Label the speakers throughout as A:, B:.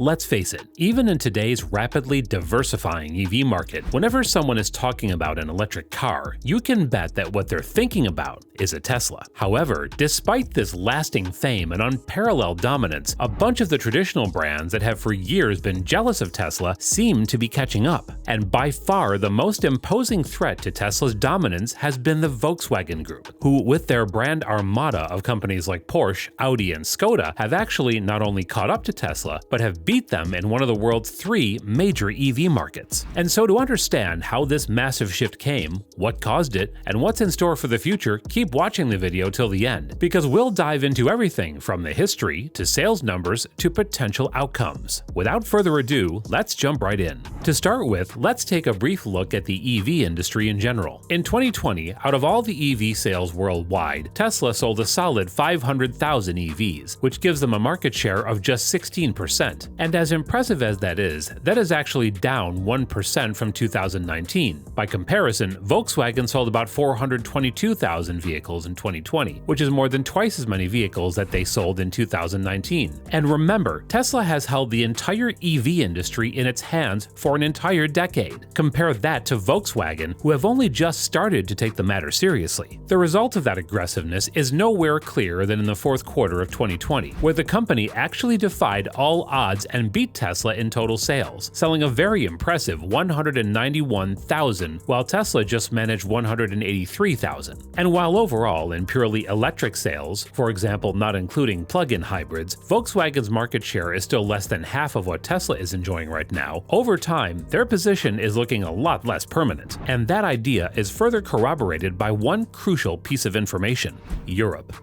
A: Let's face it, even in today's rapidly diversifying EV market, whenever someone is talking about an electric car, you can bet that what they're thinking about is a Tesla. However, despite this lasting fame and unparalleled dominance, a bunch of the traditional brands that have for years been jealous of Tesla seem to be catching up. And by far the most imposing threat to Tesla's dominance has been the Volkswagen Group, who with their brand armada of companies like Porsche, Audi, and Skoda have actually not only caught up to Tesla, but have beat them in one of the world's 3 major EV markets. And so to understand how this massive shift came, what caused it, and what's in store for the future, keep watching the video till the end, because we'll dive into everything from the history to sales numbers to potential outcomes. Without further ado, let's jump right in. To start with, let's take a brief look at the EV industry in general. In 2020, out of all the EV sales worldwide, Tesla sold a solid 500,000 EVs, which gives them a market share of just 16%. And as impressive as that is actually down 1% from 2019. By comparison, Volkswagen sold about 422,000 vehicles in 2020, which is more than twice as many vehicles that they sold in 2019. And remember, Tesla has held the entire EV industry in its hands for an entire decade. Compare that to Volkswagen, who have only just started to take the matter seriously. The result of that aggressiveness is nowhere clearer than in the fourth quarter of 2020, where the company actually defied all odds and beat Tesla in total sales, selling a very impressive 191,000, while Tesla just managed 183,000. And while overall in purely electric sales, for example not including plug-in hybrids, Volkswagen's market share is still less than half of what Tesla is enjoying right now, over time their position is looking a lot less permanent. And that idea is further corroborated by one crucial piece of information: Europe.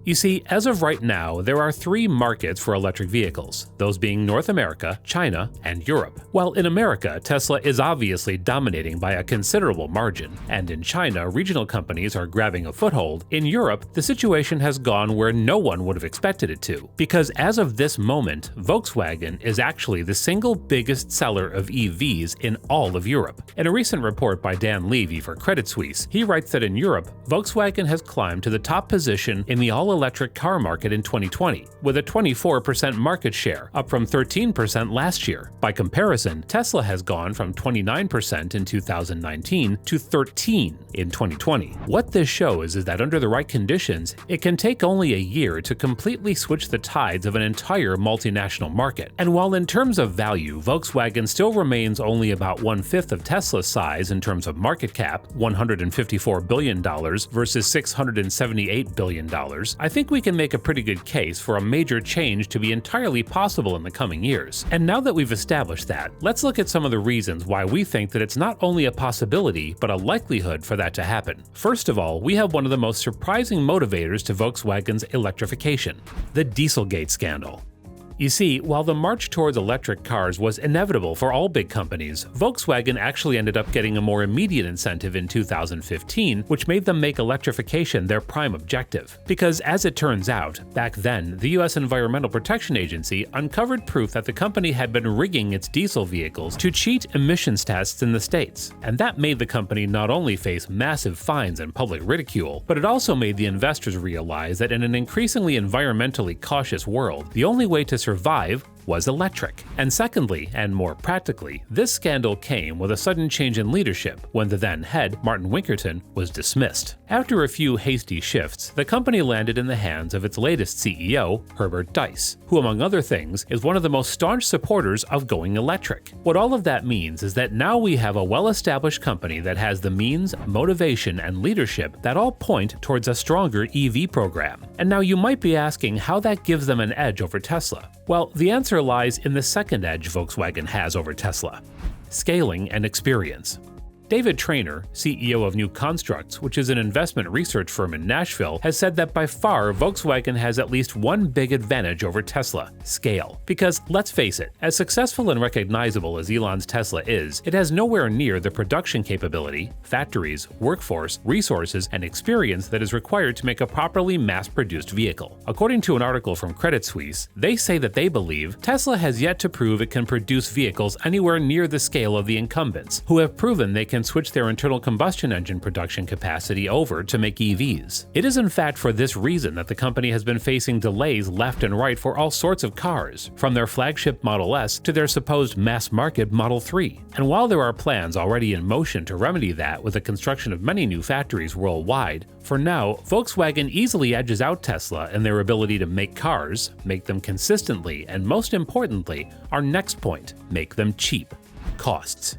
A: You see, as of right now, there are 3 markets for electric vehicles, those being North America, China, and Europe. While in America, Tesla is obviously dominating by a considerable margin, and in China, regional companies are grabbing a foothold, in Europe, the situation has gone where no one would have expected it to. Because as of this moment, Volkswagen is actually the single biggest seller of EVs in all of Europe. In a recent report by Dan Levy for Credit Suisse, he writes that in Europe, Volkswagen has climbed to the top position in the all-electric car market in 2020, with a 24% market share, up from 13% last year. By comparison, Tesla has gone from 29% in 2019 to 13% in 2020. What this shows is that under the right conditions, it can take only a year to completely switch the tides of an entire multinational market. And while in terms of value, Volkswagen still remains only about 1/5 of Tesla's size in terms of market cap, $154 billion versus $678 billion, I think we can make a pretty good case for a major change to be entirely possible in the coming years. And now that we've established that, let's look at some of the reasons why we think that it's not only a possibility, but a likelihood for that to happen. First of all, we have one of the most surprising motivators to Volkswagen's electrification: the Dieselgate scandal. You see, while the march towards electric cars was inevitable for all big companies, Volkswagen actually ended up getting a more immediate incentive in 2015, which made them make electrification their prime objective. Because as it turns out, back then, the US Environmental Protection Agency uncovered proof that the company had been rigging its diesel vehicles to cheat emissions tests in the States. And that made the company not only face massive fines and public ridicule, but it also made the investors realize that in an increasingly environmentally cautious world, the only way to survive was electric. And secondly, and more practically, this scandal came with a sudden change in leadership when the then head, Martin Winkerton, was dismissed. After a few hasty shifts, the company landed in the hands of its latest CEO, Herbert Diess, who among other things is one of the most staunch supporters of going electric. What all of that means is that now we have a well-established company that has the means, motivation, and leadership that all point towards a stronger EV program. And now you might be asking how that gives them an edge over Tesla. Well, the answer lies in the second edge Volkswagen has over Tesla: scaling and experience. David Traynor, CEO of New Constructs, which is an investment research firm in Nashville, has said that by far Volkswagen has at least one big advantage over Tesla: scale. Because let's face it, as successful and recognizable as Elon's Tesla is, it has nowhere near the production capability, factories, workforce, resources, and experience that is required to make a properly mass-produced vehicle. According to an article from Credit Suisse, they say that they believe Tesla has yet to prove it can produce vehicles anywhere near the scale of the incumbents, who have proven they can Volkswagen switched their internal combustion engine production capacity over to make EVs. It is in fact for this reason that the company has been facing delays left and right for all sorts of cars, from their flagship Model S to their supposed mass-market Model 3. And while there are plans already in motion to remedy that with the construction of many new factories worldwide, for now, Volkswagen easily edges out Tesla in their ability to make cars, make them consistently, and most importantly, our next point, make them cheap. Costs.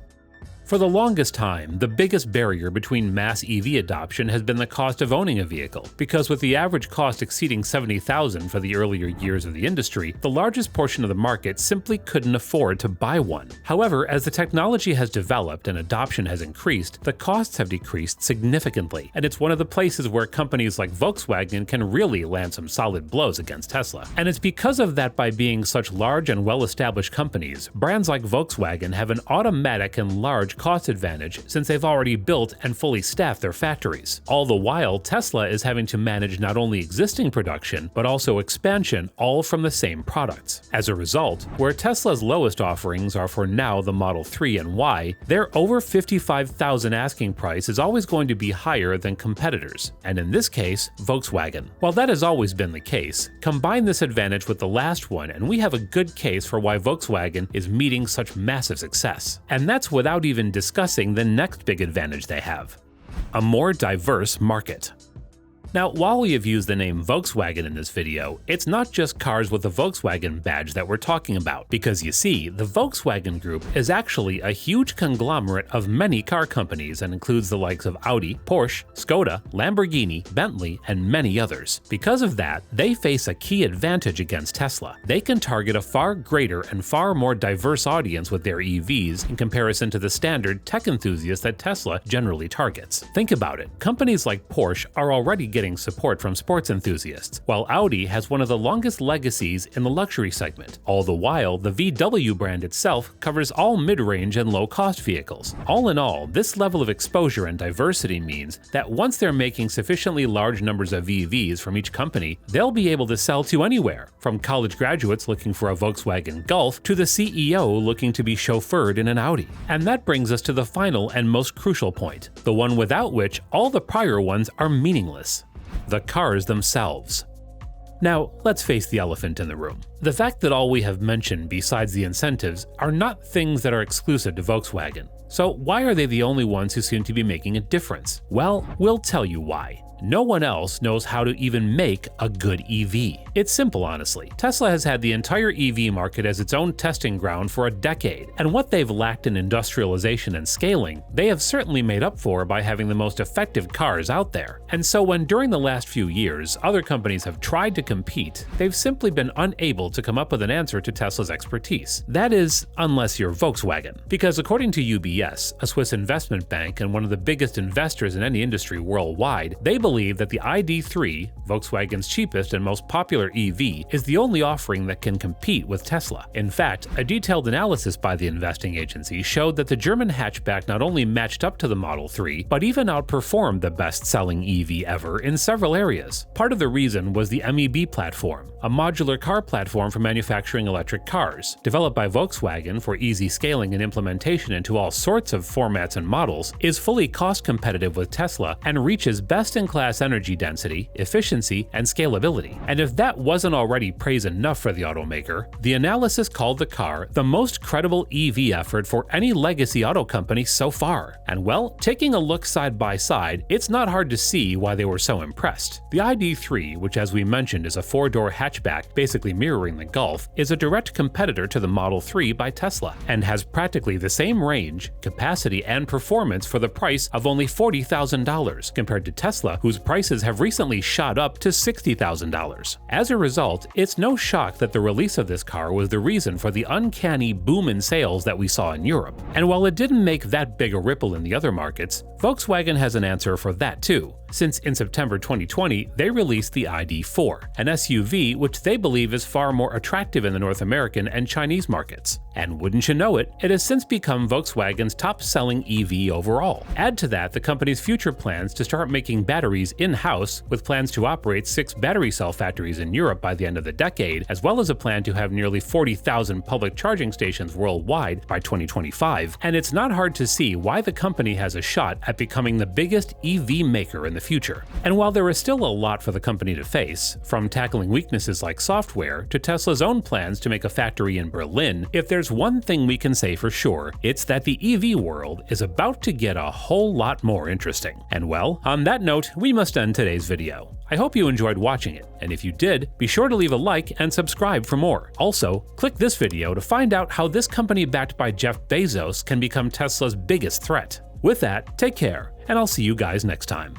A: For the longest time, the biggest barrier between mass EV adoption has been the cost of owning a vehicle, because with the average cost exceeding $70,000 for the earlier years of the industry, the largest portion of the market simply couldn't afford to buy one. However, as the technology has developed and adoption has increased, the costs have decreased significantly, and it's one of the places where companies like Volkswagen can really land some solid blows against Tesla. And it's because of that, by being such large and well-established companies, brands like Volkswagen have an automatic and large cost advantage since they've already built and fully staffed their factories. All the while, Tesla is having to manage not only existing production, but also expansion, all from the same products. As a result, where Tesla's lowest offerings are for now the Model 3 and Y, their over $55,000 asking price is always going to be higher than competitors, and in this case, Volkswagen. While that has always been the case, combine this advantage with the last one and we have a good case for why Volkswagen is meeting such massive success. And that's without even discussing the next big advantage they have: a more diverse market. Now, while we have used the name Volkswagen in this video, it's not just cars with the Volkswagen badge that we're talking about, because you see, the Volkswagen Group is actually a huge conglomerate of many car companies and includes the likes of Audi, Porsche, Skoda, Lamborghini, Bentley, and many others. Because of that, they face a key advantage against Tesla. They can target a far greater and far more diverse audience with their EVs in comparison to the standard tech enthusiasts that Tesla generally targets. Think about it. Companies like Porsche are already getting support from sports enthusiasts, while Audi has one of the longest legacies in the luxury segment. All the while, the VW brand itself covers all mid-range and low-cost vehicles. All in all, this level of exposure and diversity means that once they're making sufficiently large numbers of EVs from each company, they'll be able to sell to anywhere, from college graduates looking for a Volkswagen Golf to the CEO looking to be chauffeured in an Audi. And that brings us to the final and most crucial point, the one without which all the prior ones are meaningless: the cars themselves. Now, let's face the elephant in the room. The fact that all we have mentioned besides the incentives are not things that are exclusive to Volkswagen. So why are they the only ones who seem to be making a difference? Well, we'll tell you why. No one else knows how to even make a good EV. It's simple, honestly. Tesla has had the entire EV market as its own testing ground for a decade, and what they've lacked in industrialization and scaling, they have certainly made up for by having the most effective cars out there. And so when during the last few years, other companies have tried to compete, they've simply been unable to come up with an answer to Tesla's expertise. That is, unless you're Volkswagen. Because according to UBS, a Swiss investment bank and one of the biggest investors in any industry worldwide, they believe that the ID.3, Volkswagen's cheapest and most popular EV, is the only offering that can compete with Tesla. In fact, a detailed analysis by the investing agency showed that the German hatchback not only matched up to the Model 3, but even outperformed the best-selling EV ever in several areas. Part of the reason was the MEB platform, a modular car platform for manufacturing electric cars. Developed by Volkswagen for easy scaling and implementation into all sorts of formats and models, is fully cost competitive with Tesla and reaches best-in-class energy density, efficiency, and scalability. And if that wasn't already praise enough for the automaker, the analysis called the car the most credible EV effort for any legacy auto company so far. And well, taking a look side by side, it's not hard to see why they were so impressed. The ID.3, which as we mentioned is a four-door hatchback basically mirroring the Golf, is a direct competitor to the Model 3 by Tesla, and has practically the same range, capacity, and performance for the price of only $40,000, compared to Tesla, whose prices have recently shot up to $60,000. As a result, it's no shock that the release of this car was the reason for the uncanny boom in sales that we saw in Europe. And while it didn't make that big a ripple in the other markets, Volkswagen has an answer for that too. since in September 2020 they released the ID.4, an SUV which they believe is far more attractive in the North American and Chinese markets. And wouldn't you know it, it has since become Volkswagen's top-selling EV overall. Add to that the company's future plans to start making batteries in-house, with plans to operate 6 battery cell factories in Europe by the end of the decade, as well as a plan to have nearly 40,000 public charging stations worldwide by 2025, and it's not hard to see why the company has a shot at becoming the biggest EV maker in the future. And while there is still a lot for the company to face, from tackling weaknesses like software to Tesla's own plans to make a factory in Berlin, if there's one thing we can say for sure, it's that the EV world is about to get a whole lot more interesting. And well, on that note, we must end today's video. I hope you enjoyed watching it, and if you did, be sure to leave a like and subscribe for more. Also, click this video to find out how this company backed by Jeff Bezos can become Tesla's biggest threat. With that, take care, and I'll see you guys next time.